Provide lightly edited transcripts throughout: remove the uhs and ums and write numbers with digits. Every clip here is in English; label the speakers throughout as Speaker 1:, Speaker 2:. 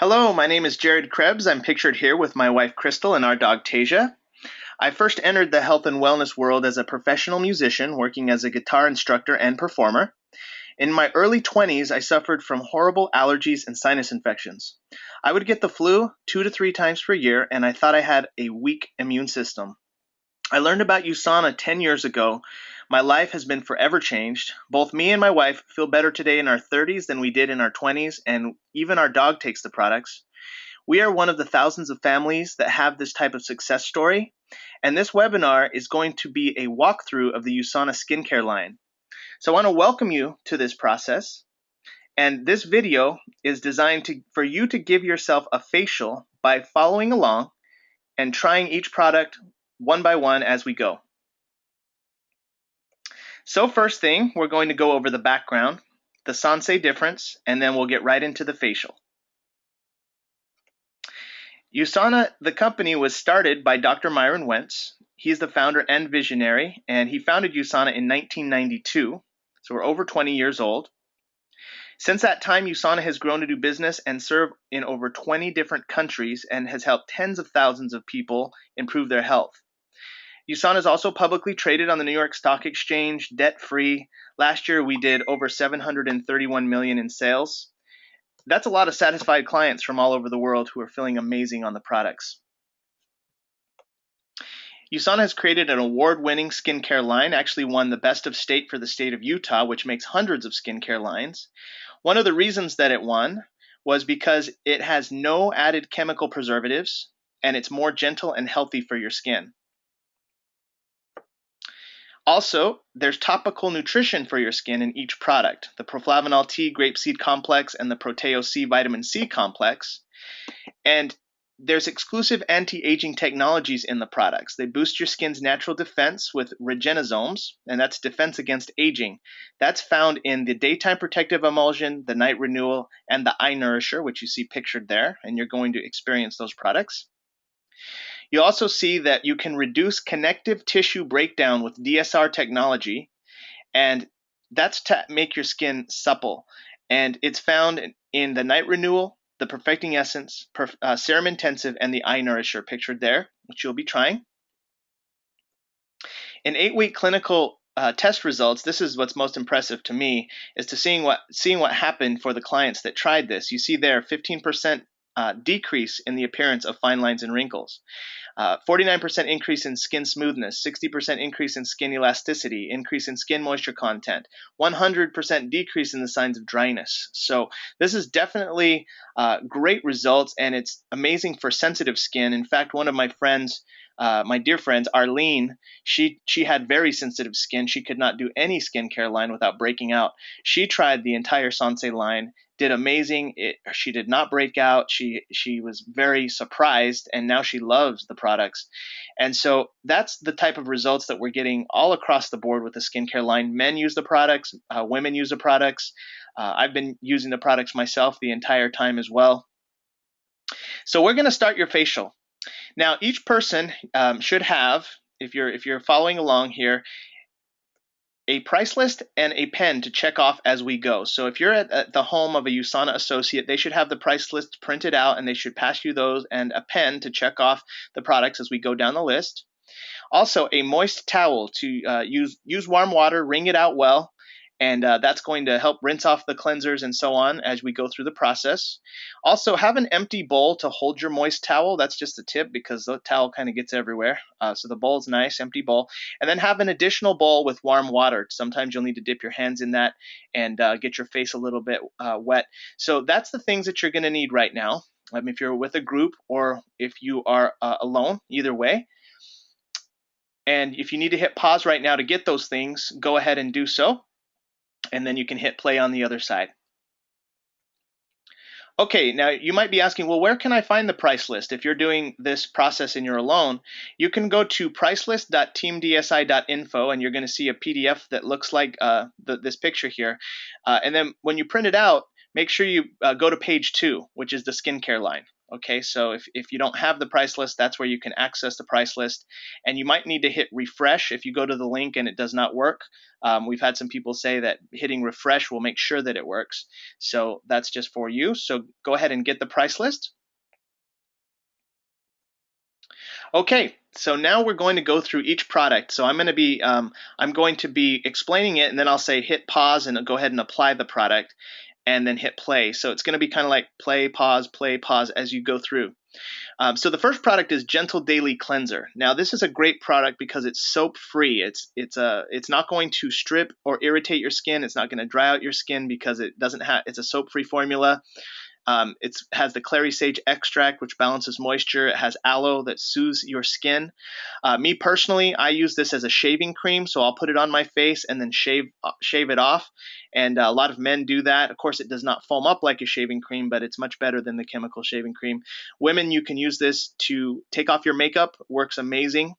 Speaker 1: Hello, my name is Jared Krebs. I'm pictured here with my wife Crystal and our dog Tasia. I first entered the health and wellness world as a professional musician, working as a guitar instructor and performer. In my early 20s, I suffered from horrible allergies and sinus infections. I would get the flu 2 to 3 times per year, and I thought I had a weak immune system. I learned about USANA 10 years ago. My life has been forever changed. Both me and my wife feel better today in our 30s than we did in our 20s, and even our dog takes the products. We are one of the thousands of families that have this type of success story, and this webinar is going to be a walkthrough of the USANA skincare line. So I want to welcome you to this process, and this video is designed for you to give yourself a facial by following along and trying each product one by one as we go. So first thing, we're going to go over the background, the Sansei difference, and then we'll get right into the facial. USANA, the company, was started by Dr. Myron Wentz. He's the founder and visionary, and he founded USANA in 1992, so we're over 20 years old. Since that time, USANA has grown to do business and serve in over 20 different countries and has helped tens of thousands of people improve their health. USANA is also publicly traded on the New York Stock Exchange, debt-free. Last year, we did over $731 million in sales. That's a lot of satisfied clients from all over the world who are feeling amazing on the products. USANA has created an award-winning skincare line, actually won the best of state for the state of Utah, which makes hundreds of skincare lines. One of the reasons that it won was because it has no added chemical preservatives, and it's more gentle and healthy for your skin. Also, there's topical nutrition for your skin in each product, the Proflavanol T Grapeseed Complex and the Proteo C Vitamin C Complex. And there's exclusive anti-aging technologies in the products. They boost your skin's natural defense with Regenosomes, and that's defense against aging. That's found in the Daytime Protective Emulsion, the Night Renewal, and the Eye Nourisher, which you see pictured there, and you're going to experience those products. You also see that you can reduce connective tissue breakdown with DSR technology, and that's to make your skin supple. And it's found in the Night Renewal, the Perfecting Essence, Serum Intensive, and the Eye Nourisher pictured there, which you'll be trying. In 8-week clinical test results, this is what's most impressive to me, is to seeing what happened for the clients that tried this. You see there 15% decrease in the appearance of fine lines and wrinkles. 49% increase in skin smoothness, 60% increase in skin elasticity, increase in skin moisture content, 100% decrease in the signs of dryness. So this is definitely great results, and it's amazing for sensitive skin. In fact, one of my friends, my dear friends, Arlene, she had very sensitive skin. She could not do any skincare line without breaking out. She tried the entire Sansei line, did amazing. She did not break out. She was very surprised, and now she loves the products. And so that's the type of results that we're getting all across the board with the skincare line. Men use the products, women use the products. I've been using the products myself the entire time as well. So we're going to start your facial. Now, each person should have, if you're following along here, a price list and a pen to check off as we go. So if you're at the home of a USANA associate, they should have the price list printed out, and they should pass you those and a pen to check off the products as we go down the list. Also, a moist towel to use warm water, wring it out well, and that's going to help rinse off the cleansers and so on as we go through the process. Also, have an empty bowl to hold your moist towel. That's just a tip because the towel kind of gets everywhere. So the bowl is nice, empty bowl. And then have an additional bowl with warm water. Sometimes you'll need to dip your hands in that and get your face a little bit wet. So that's the things that you're going to need right now. If you're with a group or if you are alone, either way. And if you need to hit pause right now to get those things, go ahead and do so. And then you can hit play on the other side. Okay, now you might be asking, well, where can I find the price list? If you're doing this process and you're alone, you can go to pricelist.teamdsi.info, and you're going to see a PDF that looks like this picture here. And then when you print it out, make sure you go to page 2, which is the skincare line. Okay, so if you don't have the price list, that's where you can access the price list. And you might need to hit refresh if you go to the link and it does not work. We've had some people say that hitting refresh will make sure that it works. So that's just for you. So go ahead and get the price list. Okay, so now we're going to go through each product. So I'm going to be explaining it, and then I'll say hit pause and go ahead and apply the product, and then hit play. So it's going to be kind of like play, pause, as you go through. So the first product is Gentle Daily Cleanser. Now this is a great product because it's soap free. It's not going to strip or irritate your skin. It's not going to dry out your skin because it's a soap free formula. It has the clary sage extract, which balances moisture. It has aloe that soothes your skin. Me personally, I use this as a shaving cream, so I'll put it on my face and then shave it off. And a lot of men do that. Of course, it does not foam up like a shaving cream, but it's much better than the chemical shaving cream. Women, you can use this to take off your makeup. Works amazing.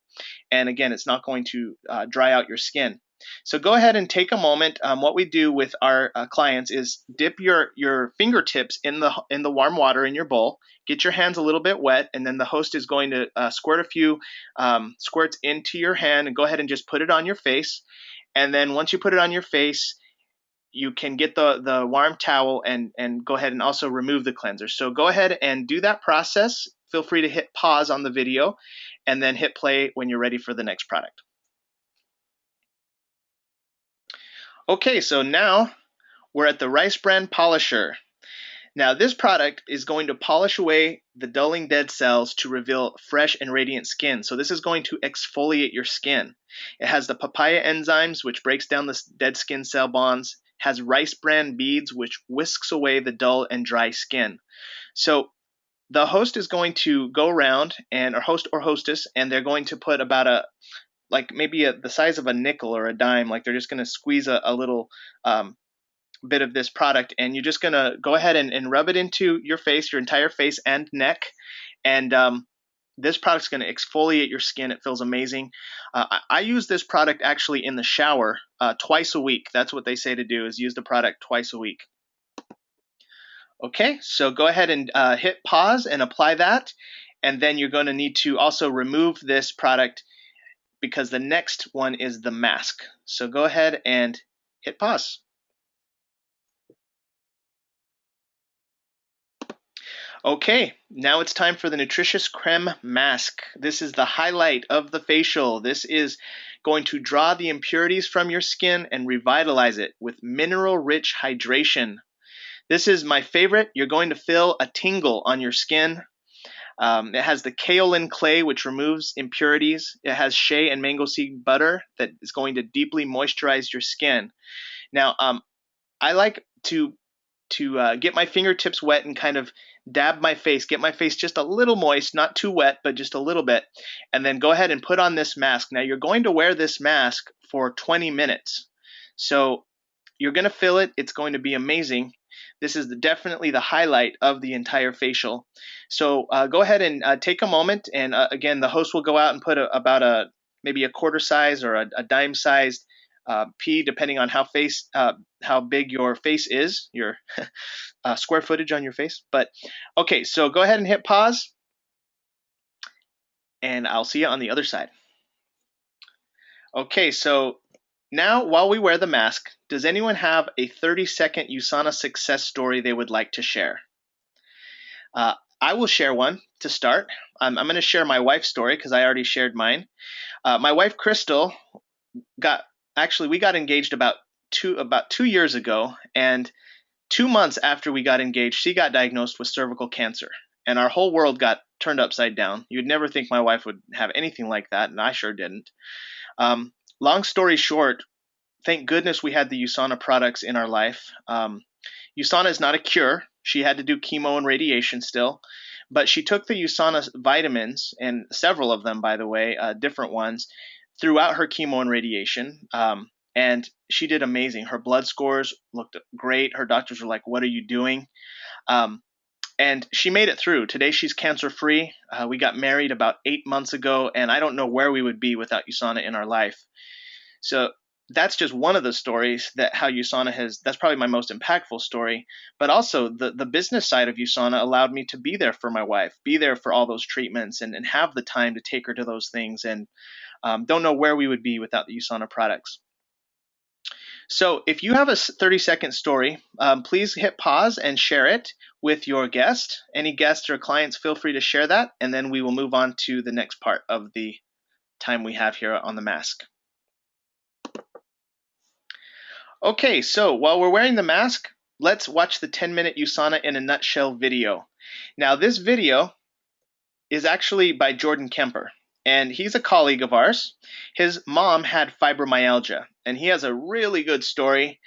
Speaker 1: And again, it's not going to dry out your skin. So go ahead and take a moment. What we do with our clients is dip your fingertips in the warm water in your bowl. Get your hands a little bit wet, and then the host is going to squirt a few squirts into your hand, and go ahead and just put it on your face. And then once you put it on your face, you can get the warm towel and go ahead and also remove the cleanser. So go ahead and do that process. Feel free to hit pause on the video and then hit play when you're ready for the next product. Okay, so now we're at the Rice Bran Polisher. Now this product is going to polish away the dulling dead cells to reveal fresh and radiant skin. So this is going to exfoliate your skin. It has the papaya enzymes, which breaks down the dead skin cell bonds, has rice bran beads, which whisks away the dull and dry skin. So the host is going to go around, or host or hostess, and they're going to put about the size of a nickel or a dime, like they're just going to squeeze a little bit of this product, and you're just going to go ahead and rub it into your face, your entire face and neck, and this product's going to exfoliate your skin. It feels amazing. I use this product actually in the shower twice a week. That's what they say to do, is use the product twice a week. Okay, so go ahead and hit pause and apply that, and then you're going to need to also remove this product because the next one is the mask. So go ahead and hit pause. Okay, now it's time for the Nutritious Creme Mask. This is the highlight of the facial. This is going to draw the impurities from your skin and revitalize it with mineral-rich hydration. This is my favorite. You're going to feel a tingle on your skin. It has the kaolin clay, which removes impurities. It has shea and mango seed butter that is going to deeply moisturize your skin. Now, I like to get my fingertips wet and kind of dab my face, get my face just a little moist, not too wet, but just a little bit, and then go ahead and put on this mask. Now, you're going to wear this mask for 20 minutes. So you're going to feel it. It's going to be amazing. This is definitely the highlight of the entire facial. So go ahead and take a moment, and again, the host will go out and put about maybe a quarter size or a dime sized pea, depending on how big your face is, your square footage on your face. But okay, so go ahead and hit pause, and I'll see you on the other side. Okay, so now while we wear the mask, does anyone have a 30-second USANA success story they would like to share? I will share one to start. I'm going to share my wife's story because I already shared mine. My wife, Crystal, we got engaged about 2 years ago, and 2 months after we got engaged, she got diagnosed with cervical cancer, and our whole world got turned upside down. You'd never think my wife would have anything like that, and I sure didn't. Long story short, thank goodness we had the USANA products in our life. USANA is not a cure. She had to do chemo and radiation still, but she took the USANA vitamins, and several of them, by the way, different ones, throughout her chemo and radiation. And she did amazing. Her blood scores looked great. Her doctors were like, "What are you doing?" And she made it through. Today she's cancer-free. We got married about 8 months ago, and I don't know where we would be without USANA in our life. So that's just one of the stories that how USANA has, that's probably my most impactful story. But also the business side of USANA allowed me to be there for my wife, be there for all those treatments, and have the time to take her to those things. And don't know where we would be without the USANA products. So if you have a 30-second story, please hit pause and share it with your guest. Any guests or clients, feel free to share that, and then we will move on to the next part of the time we have here on the mask. Okay, so while we're wearing the mask, let's watch the 10-minute USANA in a nutshell video. Now, this video is actually by Jordan Kemper, and he's a colleague of ours. His mom had fibromyalgia, and he has a really good story.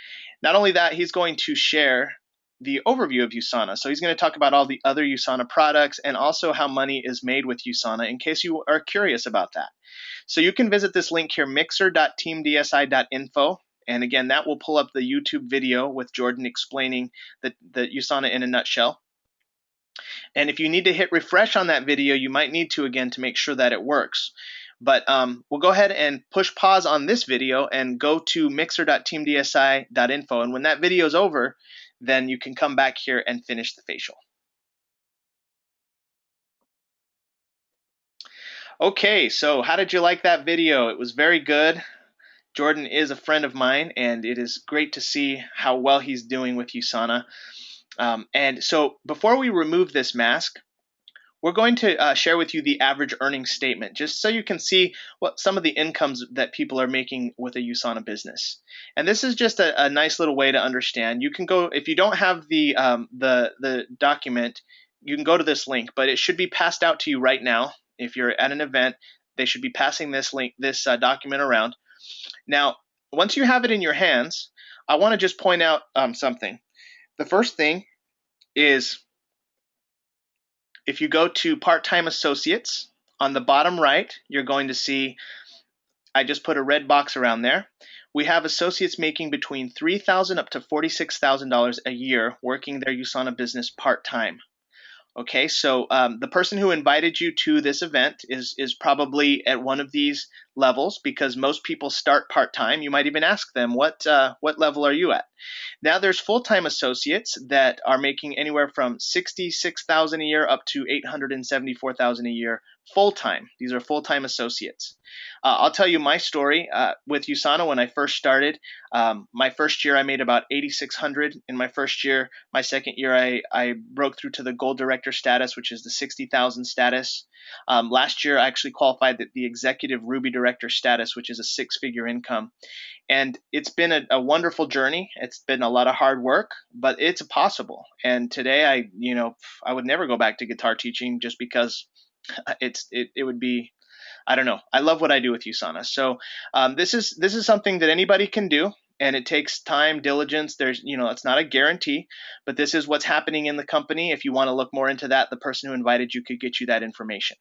Speaker 1: Not only that, he's going to share the overview of USANA. So he's going to talk about all the other USANA products and also how money is made with USANA in case you are curious about that. So you can visit this link here, mixer.teamdsi.info. And again, that will pull up the YouTube video with Jordan explaining the USANA in a nutshell. And if you need to hit refresh on that video, you might need to again to make sure that it works. But we'll go ahead and push pause on this video and go to mixer.teamdsi.info. And when that video is over, then you can come back here and finish the facial. Okay, so how did you like that video? It was very good. Jordan is a friend of mine, and it is great to see how well he's doing with USANA. And so before we remove this mask, we're going to share with you the average earnings statement, just so you can see what some of the incomes that people are making with a USANA business. And this is just a nice little way to understand. You can go, if you don't have the document, you can go to this link, but it should be passed out to you right now. If you're at an event, they should be passing this link, this document around. Now, once you have it in your hands, I want to just point out something. The first thing is, if you go to part-time associates, on the bottom right, you're going to see, I just put a red box around there. We have associates making between $3,000 up to $46,000 a year working their USANA business part-time. Okay, so the person who invited you to this event is probably at one of these levels, because most people start part-time. You might even ask them, what level are you at? Now there's full-time associates that are making anywhere from $66,000 a year up to $874,000 a year full-time. These are full-time associates. I'll tell you my story with USANA when I first started. My first year I made about $8,600 in my first year. My second year I broke through to the gold director status, which is the $60,000 status. Last year I actually qualified the executive Ruby director status, which is a six-figure income. And it's been a wonderful journey. It's been a lot of hard work, but it's possible. And today I would never go back to guitar teaching, just because it would be, I don't know. I love what I do with USANA. So this is something that anybody can do, and it takes time, diligence. There's, it's not a guarantee, but this is what's happening in the company. If you want to look more into that, the person who invited you could get you that information.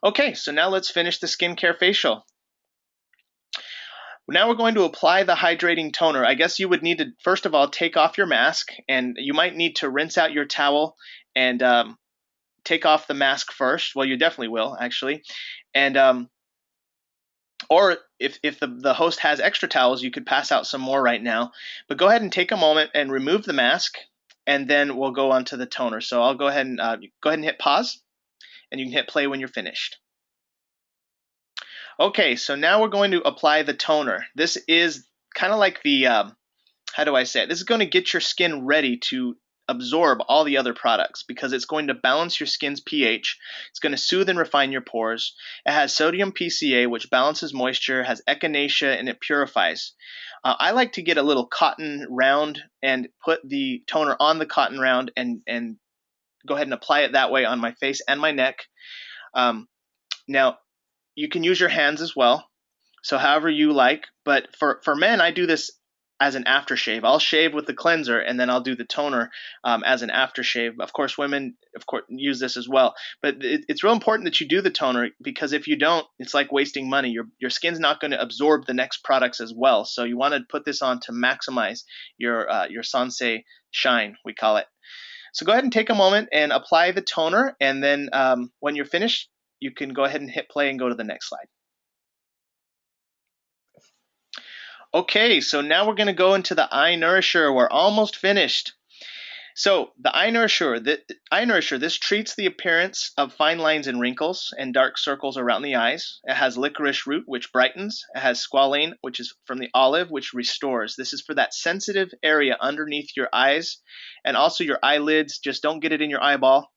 Speaker 1: Okay, so now let's finish the skincare facial. Now we're going to apply the hydrating toner. I guess you would need to, first of all, take off your mask, and you might need to rinse out your towel and take off the mask first. Well, you definitely will, actually. And or if the host has extra towels, you could pass out some more right now. But go ahead and take a moment and remove the mask, and then we'll go on to the toner. So I'll go ahead and hit pause, and you can hit play when you're finished. Okay, so now we're going to apply the toner. This is kind of like the, how do I say it? This is going to get your skin ready to absorb all the other products, because it's going to balance your skin's pH. It's going to soothe and refine your pores. It has sodium PCA, which balances moisture, has echinacea, and it purifies. I like to get a little cotton round and put the toner on the cotton round and go ahead and apply it that way on my face and my neck. Now, you can use your hands as well, so however you like. But for men, I do this as an aftershave. I'll shave with the cleanser, and then I'll do the toner as an aftershave. Of course, women, use this as well. But it's real important that you do the toner, because if you don't, it's like wasting money. Your skin's not going to absorb the next products as well. So you want to put this on to maximize your Sensei shine, we call it. So go ahead and take a moment and apply the toner, and then when you're finished, you can go ahead and hit play and go to the next slide. Okay, so now we're going to go into the Eye Nourisher. We're almost finished. So the Eye Nourisher, this treats the appearance of fine lines and wrinkles and dark circles around the eyes. It has licorice root, which brightens. It has squalane, which is from the olive, which restores. This is for that sensitive area underneath your eyes and also your eyelids. Just don't get it in your eyeball.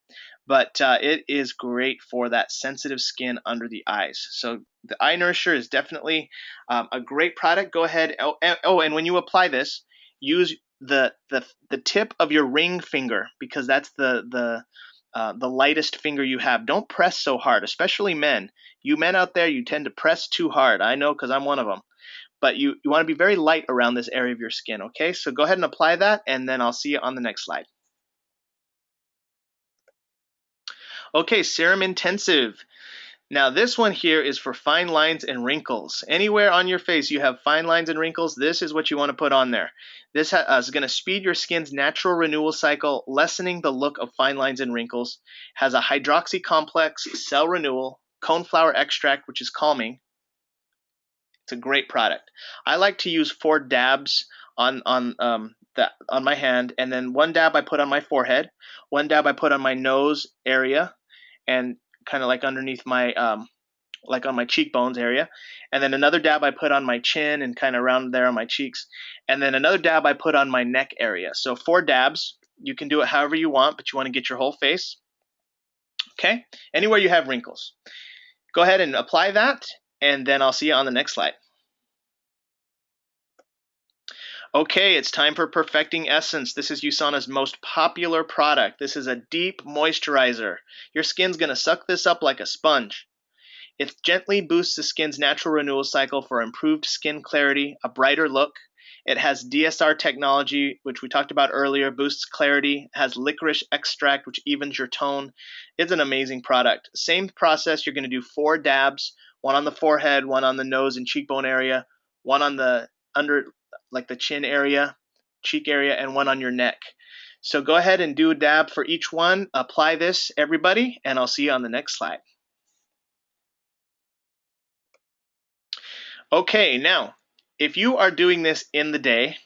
Speaker 1: But it is great for that sensitive skin under the eyes. So the Eye Nourisher is definitely a great product. Go ahead. And when you apply this, use the tip of your ring finger, because that's the lightest finger you have. Don't press so hard, especially men. You men out there, you tend to press too hard. I know, because I'm one of them. But you want to be very light around this area of your skin, okay? So go ahead and apply that, and then I'll see you on the next slide. Okay, Serum Intensive. Now this one here is for fine lines and wrinkles. Anywhere on your face you have fine lines and wrinkles, this is what you want to put on there. This is going to speed your skin's natural renewal cycle, lessening the look of fine lines and wrinkles. Has a hydroxy complex, cell renewal, coneflower extract, which is calming. It's a great product. I like to use 4 dabs on my hand, and then 1 dab I put on my forehead, 1 dab I put on my nose area, and kind of like underneath my like on my cheekbones area, and then another dab I put on my chin and kind of around there on my cheeks, and then another dab I put on my neck area. So 4 dabs. You can do it however you want, but you want to get your whole face. Okay, anywhere you have wrinkles, go ahead and apply that, and then I'll see you on the next slide. Okay, it's time for Perfecting Essence. This is USANA's most popular product. This is a deep moisturizer. Your skin's going to suck this up like a sponge. It gently boosts the skin's natural renewal cycle for improved skin clarity, a brighter look. It has DSR technology, which we talked about earlier, boosts clarity. It has licorice extract, which evens your tone. It's an amazing product. Same process, you're going to do 4 dabs, 1 on the forehead, 1 on the nose and cheekbone area, 1 on the under, like the chin area, cheek area, and 1 on your neck. So go ahead and do a dab for each one. Apply this, everybody, and I'll see you on the next slide. Okay, now, if you are doing this in the day,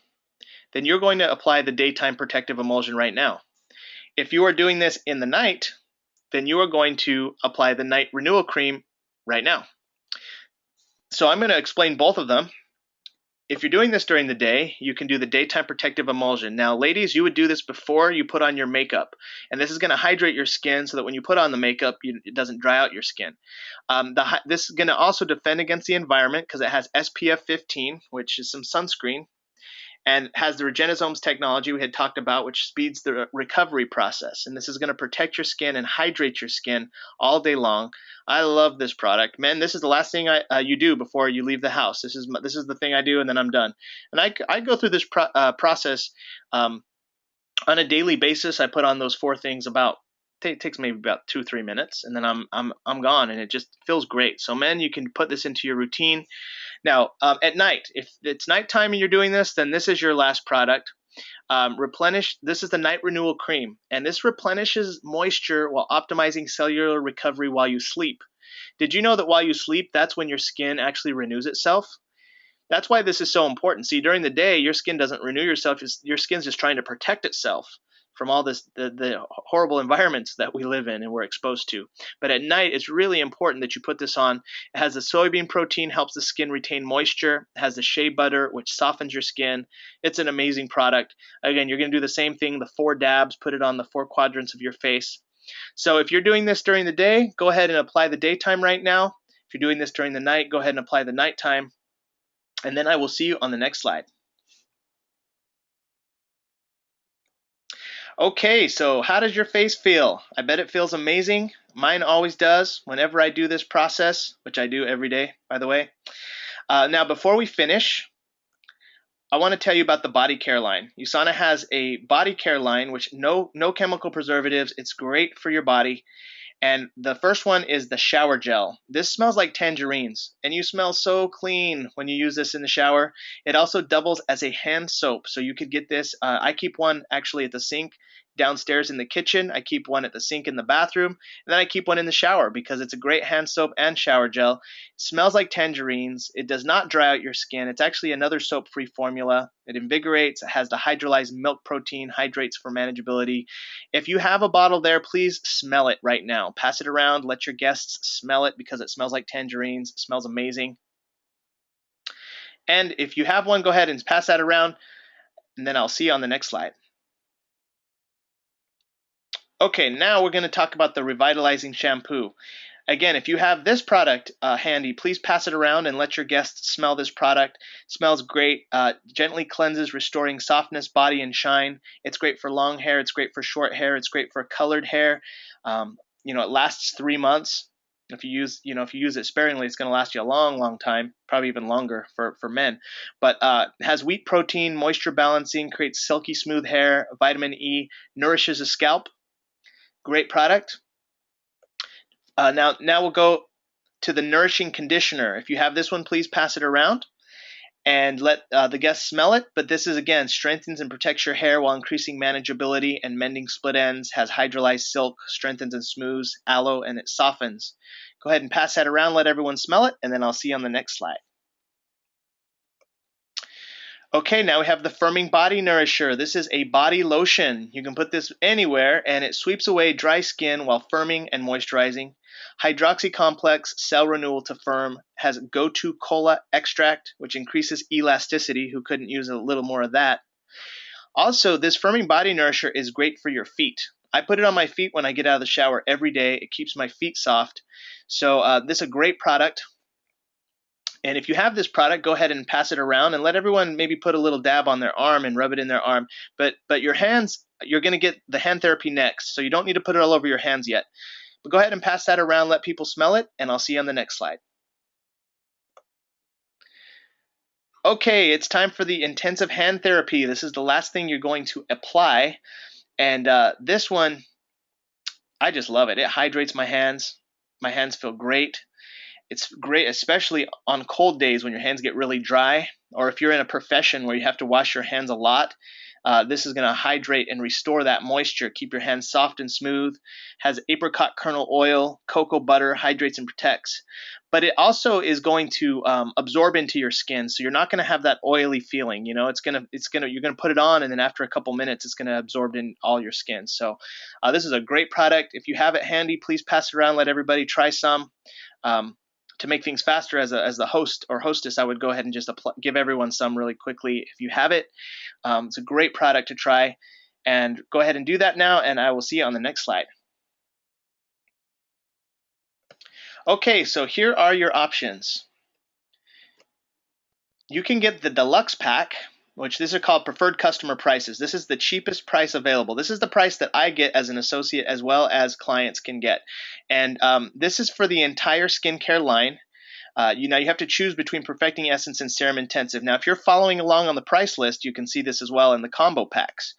Speaker 1: then you're going to apply the daytime protective emulsion right now. If you are doing this in the night, then you are going to apply the night renewal cream right now. So I'm going to explain both of them. If you're doing this during the day, you can do the daytime protective emulsion. Now, ladies, you would do this before you put on your makeup. And this is going to hydrate your skin so that when you put on the makeup, it doesn't dry out your skin. This is going to also defend against the environment because it has SPF 15, which is some sunscreen, and has the Regenosomes technology we had talked about, which speeds the recovery process. And this is going to protect your skin and hydrate your skin all day long. I love this product. Men, this is the last thing you do before you leave the house. This is the thing I do, and then I'm done. And I go through this process on a daily basis. I put on those 4 things it takes maybe about 2-3 minutes, and then I'm gone, and it just feels great. So men, you can put this into your routine. Now, at night, if it's nighttime and you're doing this, then this is your last product. Replenish. This is the Night Renewal Cream, and this replenishes moisture while optimizing cellular recovery while you sleep. Did you know that while you sleep, that's when your skin actually renews itself? That's why this is so important. See, during the day, your skin doesn't renew itself. Your skin's just trying to protect itself from all the horrible environments that we live in and we're exposed to. But at night, it's really important that you put this on. It has the soybean protein, helps the skin retain moisture. It has the shea butter, which softens your skin. It's an amazing product. Again, you're going to do the same thing, the 4 dabs, put it on the 4 quadrants of your face. So if you're doing this during the day, go ahead and apply the daytime right now. If you're doing this during the night, go ahead and apply the nighttime. And then I will see you on the next slide. Okay, so how does your face feel? I bet it feels amazing. Mine always does whenever I do this process, which I do every day, by the way. Now, before we finish, I want to tell you about the body care line. USANA has a body care line, which no chemical preservatives. It's great for your body. And the first one is the shower gel. This smells like tangerines, and you smell so clean when you use this in the shower. It also doubles as a hand soap, so you could get this. I keep one actually at the sink. downstairs in the kitchen. I keep one at the sink in the bathroom. And then I keep one in the shower because it's a great hand soap and shower gel. It smells like tangerines. It does not dry out your skin. It's actually another soap-free formula. It invigorates. It has the hydrolyzed milk protein, hydrates for manageability. If you have a bottle there, please smell it right now. Pass it around. Let your guests smell it because it smells like tangerines. It smells amazing. And if you have one, go ahead and pass that around, and then I'll see you on the next slide. Okay, now we're going to talk about the revitalizing shampoo. Again, if you have this product handy, please pass it around and let your guests smell this product. It smells great, gently cleanses, restoring softness, body, and shine. It's great for long hair. It's great for short hair. It's great for colored hair. It lasts 3 months. If you use it sparingly, it's going to last you a long, long time, probably even longer for men. But it has wheat protein, moisture balancing, creates silky smooth hair, vitamin E, nourishes the scalp. Great product. Now we'll go to the nourishing conditioner. If you have this one, please pass it around and let the guests smell it. But this is, again, strengthens and protects your hair while increasing manageability and mending split ends, has hydrolyzed silk, strengthens and smooths aloe, and it softens. Go ahead and pass that around, let everyone smell it, and then I'll see you on the next slide. Okay, now we have the Firming Body Nourisher. This is a body lotion. You can put this anywhere, and it sweeps away dry skin while firming and moisturizing. Hydroxy complex, cell renewal to firm, has Gotu Kola extract, which increases elasticity. Who couldn't use a little more of that? Also, this Firming Body Nourisher is great for your feet. I put it on my feet when I get out of the shower every day. It keeps my feet soft. So this is a great product. And if you have this product, go ahead and pass it around and let everyone maybe put a little dab on their arm and rub it in their arm. But your hands, you're going to get the hand therapy next, so you don't need to put it all over your hands yet. But go ahead and pass that around, let people smell it, and I'll see you on the next slide. Okay, it's time for the intensive hand therapy. This is the last thing you're going to apply. And this one, I just love it. It hydrates my hands. My hands feel great. It's great, especially on cold days when your hands get really dry, or if you're in a profession where you have to wash your hands a lot. This is going to hydrate and restore that moisture, keep your hands soft and smooth. Has apricot kernel oil, cocoa butter, hydrates and protects. But it also is going to absorb into your skin, so you're not going to have that oily feeling. You're going to put it on, and then after a couple minutes, it's going to absorb in all your skin. So this is a great product. If you have it handy, please pass it around. Let everybody try some. To make things faster, as the host or hostess, I would go ahead and just give everyone some really quickly if you have it. It's a great product to try, and go ahead and do that now, and I will see you on the next slide. Okay, so here are your options. You can get the deluxe pack, which these are called preferred customer prices. This is the cheapest price available. This is the price that I get as an associate as well as clients can get. And this is for the entire skincare line. You have to choose between Perfecting Essence and Serum Intensive. Now, if you're following along on the price list, you can see this as well in the combo packs.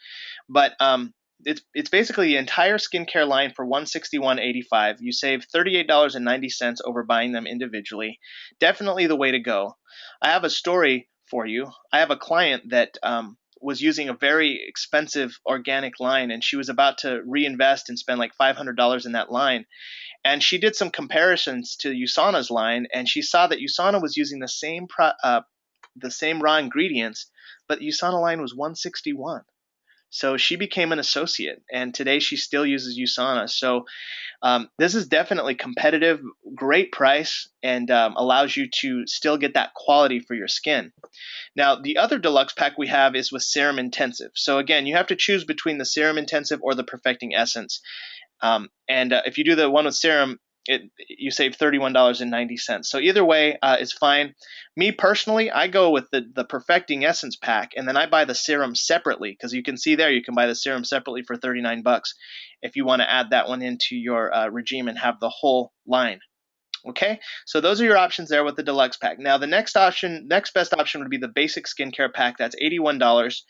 Speaker 1: But it's basically the entire skincare line for $161.85. You save $38.90 over buying them individually. Definitely the way to go. I have a story for you. I have a client that was using a very expensive organic line, and she was about to reinvest and spend like $500 in that line. And she did some comparisons to USANA's line, and she saw that USANA was using the same raw ingredients, but the USANA line was $161. So she became an associate, and today she still uses USANA. So this is definitely competitive, great price, and allows you to still get that quality for your skin. Now, the other deluxe pack we have is with Serum Intensive. So again, you have to choose between the Serum Intensive or the Perfecting Essence. If you do the one with serum, you save $31.90. So either way is fine. Me personally, I go with the Perfecting Essence pack, and then I buy the serum separately, because you can see there you can buy the serum separately for $39 if you want to add that one into your regime and have the whole line. Okay, so those are your options there with the deluxe pack. Now, the next best option would be the basic skincare pack. That's $81.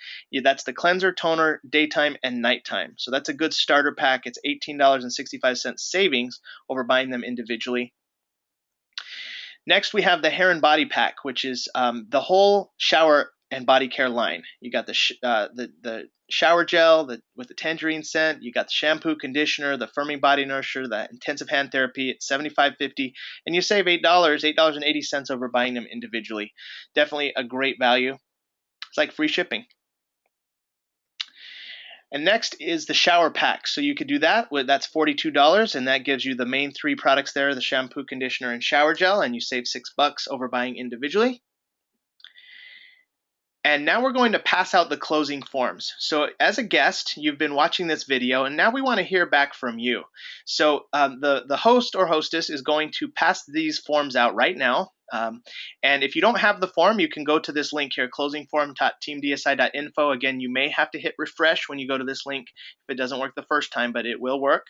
Speaker 1: That's the cleanser, toner, daytime, and nighttime. So that's a good starter pack. It's $18.65 savings over buying them individually. Next, we have the hair and body pack, which is the whole shower and body care line. You got the shower gel with the tangerine scent. You got the shampoo, conditioner, the firming body nourisher, the intensive hand therapy at $75.50, and you save $8.80 over buying them individually. Definitely a great value. It's like free shipping. And next is the shower pack. So you could do that. That's $42, and that gives you the main three products there: the shampoo, conditioner, and shower gel, and you save $6 over buying individually. And now we're going to pass out the closing forms. So as a guest, you've been watching this video, and now we want to hear back from you. So the host or hostess is going to pass these forms out right now. And if you don't have the form, you can go to this link here, closingform.teamdsi.info. Again, you may have to hit refresh when you go to this link if it doesn't work the first time, but it will work.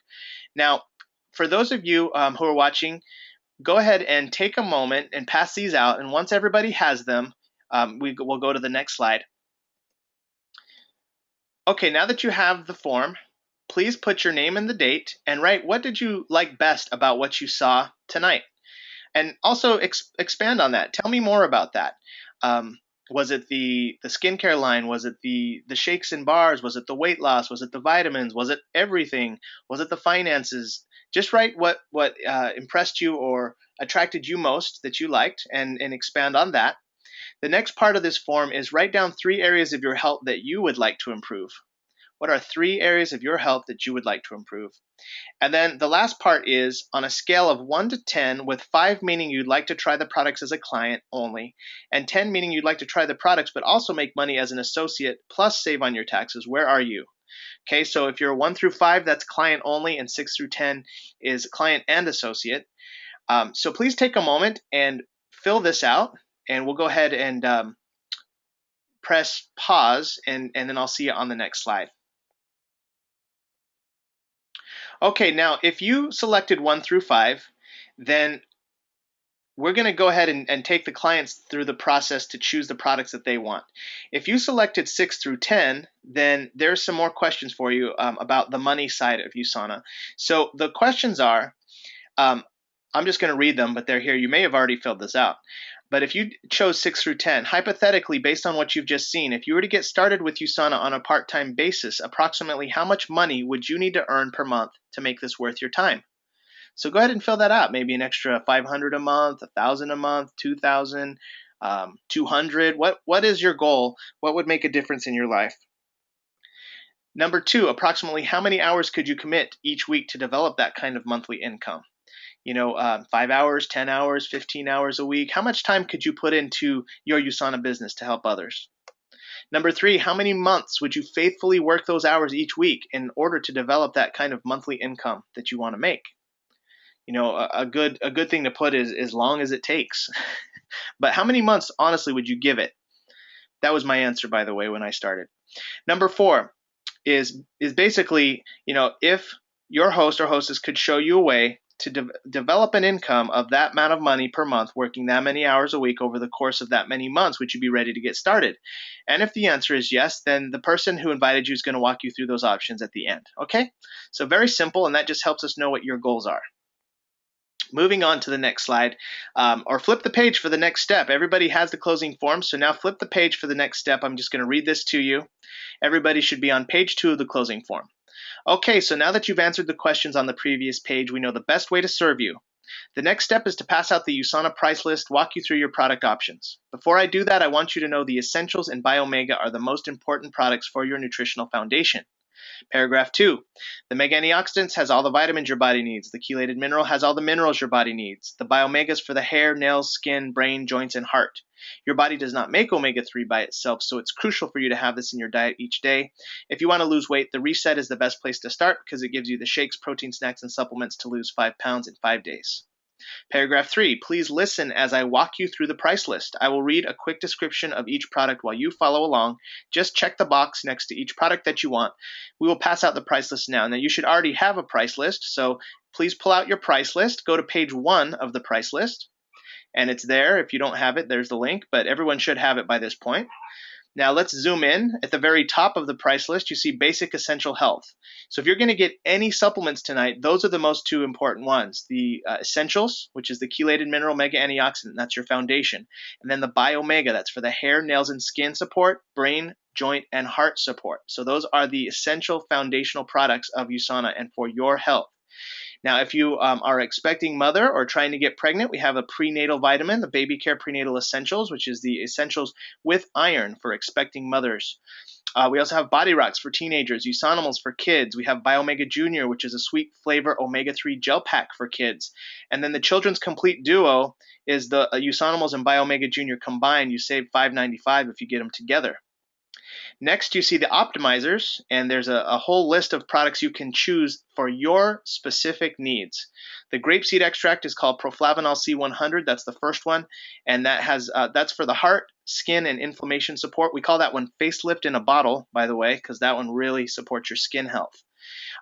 Speaker 1: Now, for those of you who are watching, go ahead and take a moment and pass these out. And once everybody has them, we'll go to the next slide. Okay, now that you have the form, please put your name and the date and write what did you like best about what you saw tonight. And also expand on that. Tell me more about that. Was it the skincare line? Was it the shakes and bars? Was it the weight loss? Was it the vitamins? Was it everything? Was it the finances? Just write what impressed you or attracted you most that you liked, and expand on that. The next part of this form is write down 3 areas of your health that you would like to improve. What are 3 areas of your health that you would like to improve? And then the last part is on a scale of 1 to 10, with 5 meaning you'd like to try the products as a client only, and 10 meaning you'd like to try the products but also make money as an associate plus save on your taxes. Where are you? Okay, so if you're 1 through 5, that's client only, and 6 through 10 is client and associate. So please take a moment and fill this out. And we'll go ahead and press pause, and then I'll see you on the next slide. Okay, now if you selected 1 through 5, then we're going to go ahead and take the clients through the process to choose the products that they want. If you selected 6 through 10, then there's some more questions for you about the money side of USANA. So the questions are, I'm just going to read them, but they're here. You may have already filled this out. But if you chose 6 through 10, hypothetically, based on what you've just seen, if you were to get started with USANA on a part-time basis, approximately how much money would you need to earn per month to make this worth your time? So go ahead and fill that out. Maybe an extra $500 a month, $1,000 a month, $2,000, $200. What is your goal? What would make a difference in your life? Number 2, approximately how many hours could you commit each week to develop that kind of monthly income? 5 hours, 10 hours, 15 hours a week. How much time could you put into your USANA business to help others? Number 3, how many months would you faithfully work those hours each week in order to develop that kind of monthly income that you want to make? A good thing to put is as long as it takes. But how many months, honestly, would you give it? That was my answer, by the way, when I started. Number 4 is basically, if your host or hostess could show you a way to develop an income of that amount of money per month, working that many hours a week over the course of that many months, would you be ready to get started? And if the answer is yes, then the person who invited you is going to walk you through those options at the end. Okay? So very simple, and that just helps us know what your goals are. Moving on to the next slide, or flip the page for the next step. Everybody has the closing form, so now flip the page for the next step. I'm just going to read this to you. Everybody should be on page 2 of the closing form. Okay, so now that you've answered the questions on the previous page, we know the best way to serve you. The next step is to pass out the USANA price list, walk you through your product options. Before I do that, I want you to know the Essentials and Biomega are the most important products for your nutritional foundation. Paragraph 2, the Mega Antioxidants has all the vitamins your body needs. The Chelated Mineral has all the minerals your body needs. The Biomegas for the hair, nails, skin, brain, joints, and heart. Your body does not make omega-3 by itself, so it's crucial for you to have this in your diet each day. If you want to lose weight, the Reset is the best place to start because it gives you the shakes, protein snacks, and supplements to lose 5 pounds in 5 days. Paragraph 3, please listen as I walk you through the price list. I will read a quick description of each product while you follow along. Just check the box next to each product that you want. We will pass out the price list now. Now, you should already have a price list, so please pull out your price list. Go to page 1 of the price list, and it's there. If you don't have it, there's the link, but everyone should have it by this point. Now let's zoom in. At the very top of the price list, you see basic essential health. So if you're going to get any supplements tonight, those are the most two important ones. The essentials, which is the chelated mineral mega antioxidant, that's your foundation. And then the biomega, that's for the hair, nails, and skin support, brain, joint, and heart support. So those are the essential foundational products of USANA and for your health. Now, if you are expecting mother or trying to get pregnant, we have a prenatal vitamin, the Baby Care Prenatal Essentials, which is the essentials with iron for expecting mothers. We also have Body Rocks for teenagers, Usanimals for kids. We have Biomega Junior, which is a sweet flavor omega-3 gel pack for kids. And then the Children's Complete Duo is the Usanimals and Biomega Junior combined. You save $5.95 if you get them together. Next, you see the optimizers, and there's a whole list of products you can choose for your specific needs. The grapeseed extract is called Proflavanol C100. That's the first one, and that's for the heart, skin, and inflammation support. We call that one facelift in a bottle, by the way, because that one really supports your skin health.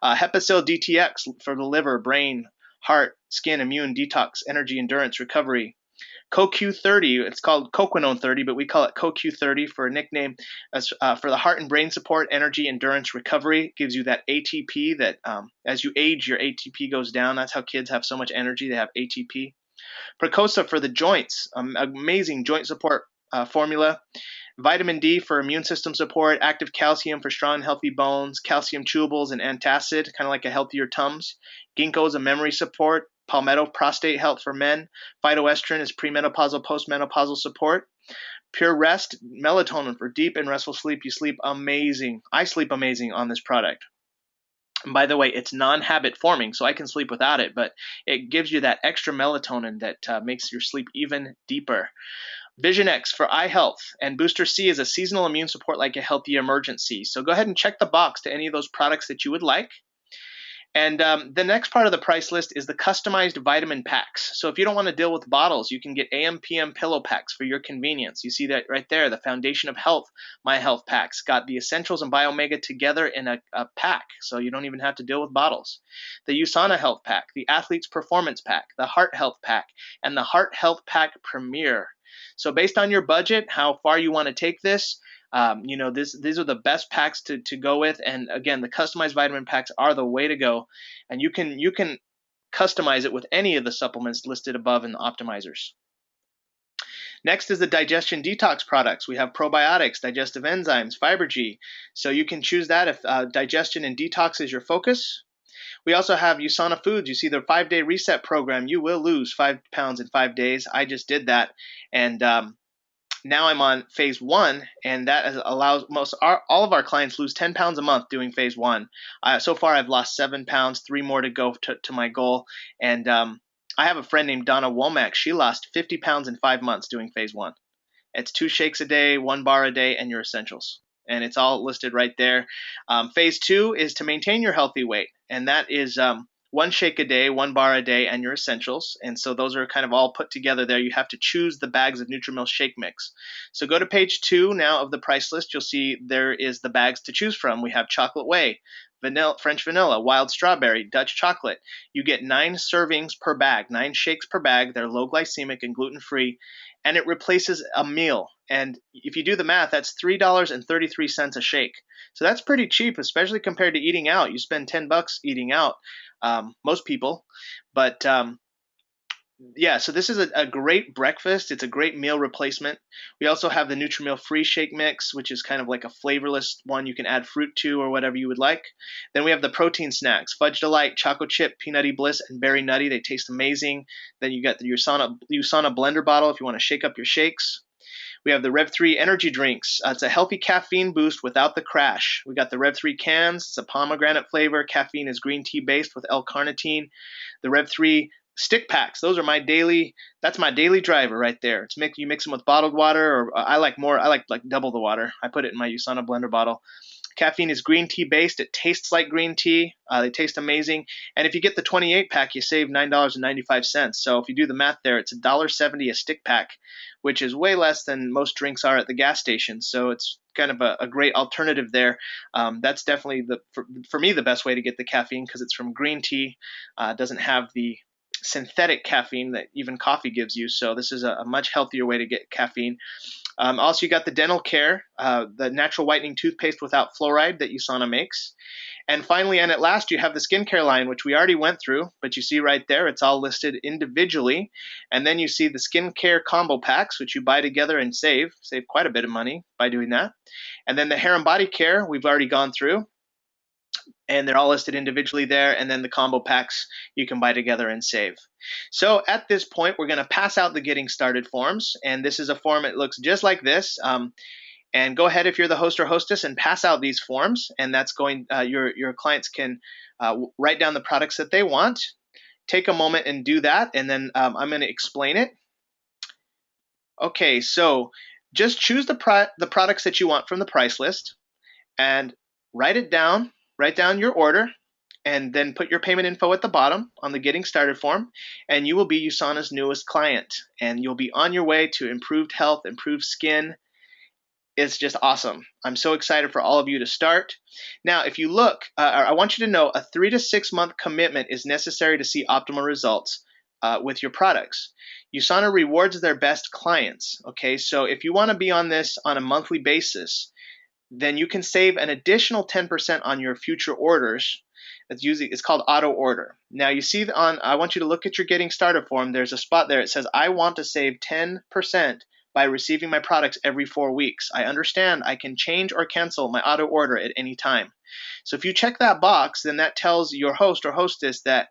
Speaker 1: Hepacil DTX for the liver, brain, heart, skin, immune, detox, energy, endurance, recovery. CoQ30, it's called Coquinone 30, but we call it CoQ30 for a nickname. For the heart and brain support, energy, endurance, recovery. It gives you that ATP that as you age, your ATP goes down. That's how kids have so much energy. They have ATP. Precosa for the joints, amazing joint support formula. Vitamin D for immune system support, active calcium for strong, healthy bones, calcium chewables, and antacid, kind of like a healthier Tums. Ginkgo is a memory support. Palmetto, prostate health for men. Phytoestrogen is premenopausal, postmenopausal support. Pure Rest, melatonin for deep and restful sleep. You sleep amazing. I sleep amazing on this product. And by the way, it's non-habit forming, so I can sleep without it, but it gives you that extra melatonin that makes your sleep even deeper. Vision X for eye health, and Booster C is a seasonal immune support like a healthy emergency. So go ahead and check the box to any of those products that you would like. And the next part of the price list is the customized vitamin packs. So if you don't want to deal with bottles, you can get AM/PM pillow packs for your convenience. You see that right there, the Foundation of Health, My Health Packs. Got the Essentials and Biomega together in a pack, so you don't even have to deal with bottles. The USANA Health Pack, the Athlete's Performance Pack, the Heart Health Pack, and the Heart Health Pack Premier. So based on your budget, how far you want to take this, these are the best packs to go with. And again, the customized vitamin packs are the way to go. And you can customize it with any of the supplements listed above in the optimizers. Next is the digestion detox products. We have probiotics, digestive enzymes, Fiber-G. So you can choose that if digestion and detox is your focus. We also have USANA Foods. You see the 5-day reset program. You will lose 5 pounds in 5 days. I just did that. And now I'm on phase 1, and that allows all of our clients lose 10 pounds a month doing phase 1. So far, I've lost 7 pounds, 3 more to go to my goal. And I have a friend named Donna Womack. She lost 50 pounds in 5 months doing phase 1. It's 2 shakes a day, 1 bar a day, and your essentials. And it's all listed right there. Phase 2 is to maintain your healthy weight, and that is 1 shake a day, 1 bar a day, and your essentials. And so those are kind of all put together there. You have to choose the bags of Nutrimilk shake mix. So go to page 2 now of the price list. You'll see there is the bags to choose from. We have Chocolate Whey, French vanilla, wild strawberry, Dutch chocolate. You get 9 servings per bag, 9 shakes per bag. They're low glycemic and gluten-free, and it replaces a meal. And if you do the math, that's $3.33 a shake. So that's pretty cheap, especially compared to eating out. You spend $10 eating out, most people. But yeah, so this is a great breakfast. It's a great meal replacement. We also have the Nutrimilk Free Shake Mix, which is kind of like a flavorless one you can add fruit to or whatever you would like. Then we have the protein snacks, Fudge Delight, Choco Chip, Peanutty Bliss, and Berry Nutty. They taste amazing. Then you got the USANA blender bottle if you want to shake up your shakes. We have the Rev 3 energy drinks. It's a healthy caffeine boost without the crash. We got the Rev 3 cans. It's a pomegranate flavor. Caffeine is green tea based with L-carnitine. The Rev 3 stick packs. Those are that's my daily driver right there. You mix them with bottled water, or I like double the water. I put it in my USANA blender bottle. Caffeine is green tea based. It tastes like green tea. They taste amazing. And if you get the 28 pack, you save $9.95. So if you do the math there, it's $1.70 a stick pack, which is way less than most drinks are at the gas station. So it's kind of a great alternative there. That's definitely for me the best way to get the caffeine because it's from green tea. Doesn't have the synthetic caffeine that even coffee gives you. So this is a much healthier way to get caffeine. Also, you got the dental care, the natural whitening toothpaste without fluoride that USANA makes. And finally, and at last, you have the skincare line, which we already went through, but you see right there, it's all listed individually. And then you see the skincare combo packs, which you buy together and save quite a bit of money by doing that. And then the hair and body care, we've already gone through, and they're all listed individually there. And then the combo packs you can buy together and save. So at this point, we're going to pass out the getting started forms. And this is a form, it looks just like this. And go ahead if you're the host or hostess and pass out these forms, and that's going. Your clients can write down the products that they want. Take a moment and do that, and then I'm going to explain it. Okay, so just choose the products that you want from the price list, and write it down. Write down your order, and then put your payment info at the bottom on the getting started form, and you will be USANA's newest client, and you'll be on your way to improved health, improved skin. It's just awesome. I'm so excited for all of you to start. Now, if you look, I want you to know a 3 to 6 month commitment is necessary to see optimal results with your products. USANA rewards their best clients. Okay, so if you want to be on this on a monthly basis, then you can save an additional 10% on your future orders. It's called auto order. Now you see I want you to look at your getting started form. There's a spot there. It says I want to save 10% by receiving my products every 4 weeks. I understand I can change or cancel my auto order at any time. So if you check that box, then that tells your host or hostess that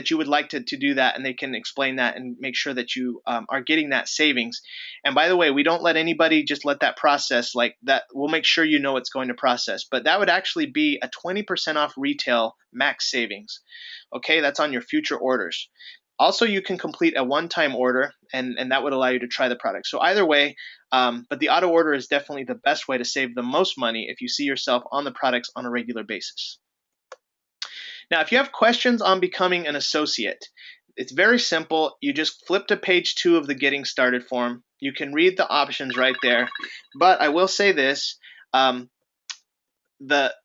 Speaker 1: you would like to do that, and they can explain that and make sure that you are getting that savings. And by the way, we don't let anybody just let that process like that. We'll make sure you know it's going to process, but that would actually be a 20% off retail max savings. Okay, that's on your future orders. Also, you can complete a one-time order, and that would allow you to try the product. So either way, but the auto order is definitely the best way to save the most money if you see yourself on the products on a regular basis. Now, if you have questions on becoming an associate, it's very simple. You just flip to page 2 of the Getting Started form. You can read the options right there. But I will say this.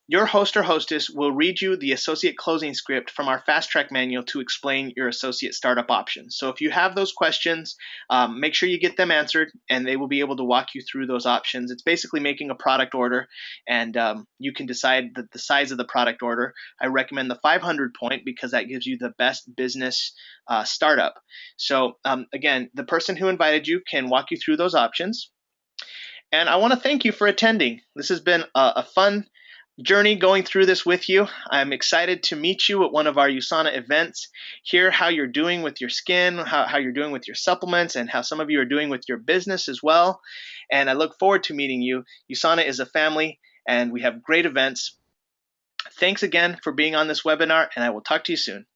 Speaker 1: Your host or hostess will read you the associate closing script from our fast track manual to explain your associate startup options. So if you have those questions, make sure you get them answered, and they will be able to walk you through those options. It's basically making a product order, and you can decide the size of the product order. I recommend the 500 point because that gives you the best business startup. So again, the person who invited you can walk you through those options. And I want to thank you for attending. This has been a fun journey going through this with you. I'm excited to meet you at one of our USANA events, hear how you're doing with your skin, how you're doing with your supplements, and how some of you are doing with your business as well. And I look forward to meeting you. USANA is a family, and we have great events. Thanks again for being on this webinar, and I will talk to you soon.